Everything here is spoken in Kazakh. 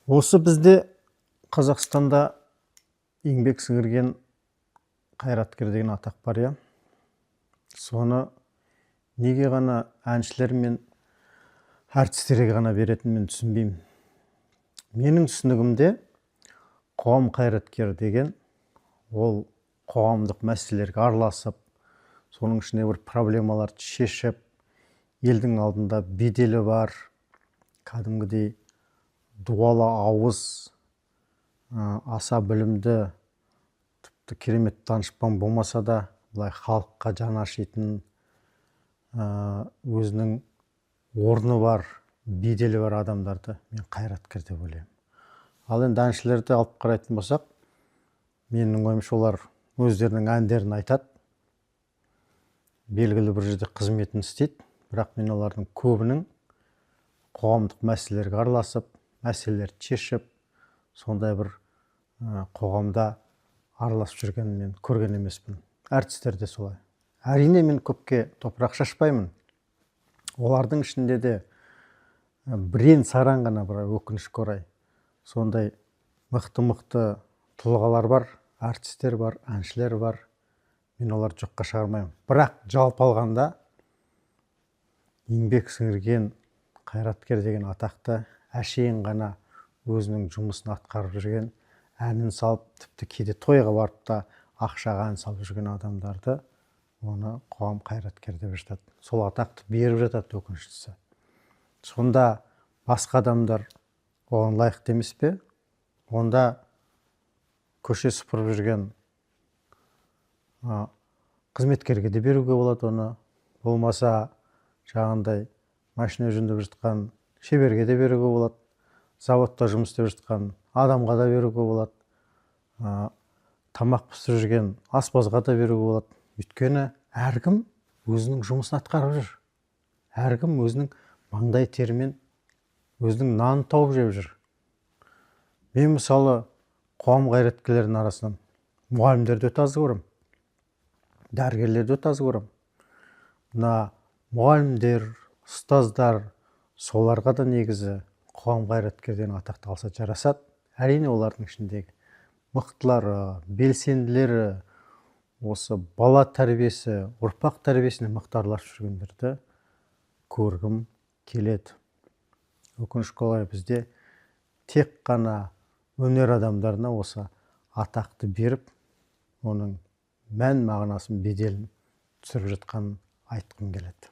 Осы бізде Қазақстанда еңбек сіңірген қайраткер деген атақ бар, иә. Соны неге ғана әншілер мен әртістерге ғана беретін мен түсінбеймін. Менің түсінігімде қоғам қайраткері деген ол қоғамдық мәселелерге араласып, соның ішінде бір проблемаларды шешіп, елдің алдында беделі бар, кәдімгідей дуалы ауыз, аса білімді, тіпті керемет данышпан болмаса да, былай халыққа жаны ашитын, өзінің орны бар, беделі бар адамдарды мен қайраткер деп ойлаймын. Ал енді әншілерді алып қарайтын болсақ, менің ойымша олар өздерінің әндерін айтады, белгілі бір жерде қызметін істейді, бірақ мен олардың көбінің қоғамдық мәселелерге араласып, мәселелерді шешіп, сондай бір қоғамда араласып жүргенін мен көрген емеспін. Әртістер де солай. Әрине мен көпке топырақ шашпаймын. Олардың ішінде де бірен саран ғана, бір өкінішке орай, сондай мықты тұлғалар бар, әртістер бар, әншілер бар. Мен оларды жоққа шығармаймын. Бірақ жалпы алғанда еңбек сіңірген қайраткер деген атақты әшейін ғана өзінің жұмысын атқарып жүрген, әнін салып, тіпті кейде тойға барып та ақшаға ән салып жүрген адамдарды оны қоғам қайраткер деп жатады. Сол атақты беріп жатады, өкініштісі. Сонда басқа адамдар оған лайықты емес пе? Онда көше сыпырып жүрген қызметкерге де беруге болады оны. Болмаса жаңағындай машина жөндеп жатқан шеберге де беруге болады. Заводта жұмыс істеп жатқан адамға да беруге болады. Тамақ пісіріп жүрген аспазға да беруге болады. Өйткені әркім өзінің жұмысын атқарып жүр. Әркім өзінің маңдай терімен өзінің нанын тауып жеп жүр. Мен мысалы қоғам қайраткерлерінің арасынан мұғалімдерді өте аз көремін, дәрігерлерді өте аз көремін. Мына мұғалімдер, ұстаздар, соларға да негізі қоғам қайраткерден атақты алса жарасады. Әрине олардың ішіндегі мықтылары, белсенділері, осы бала тәрбиесі, ұрпақ тәрбиесіне мықты араласып жүргендерді көргім келеді. Өкінішке орай бізде тек қана өнер адамдарына осы атақты беріп, оның мән мағынасын, беделін түсіріп жатқанын айтқым келеді.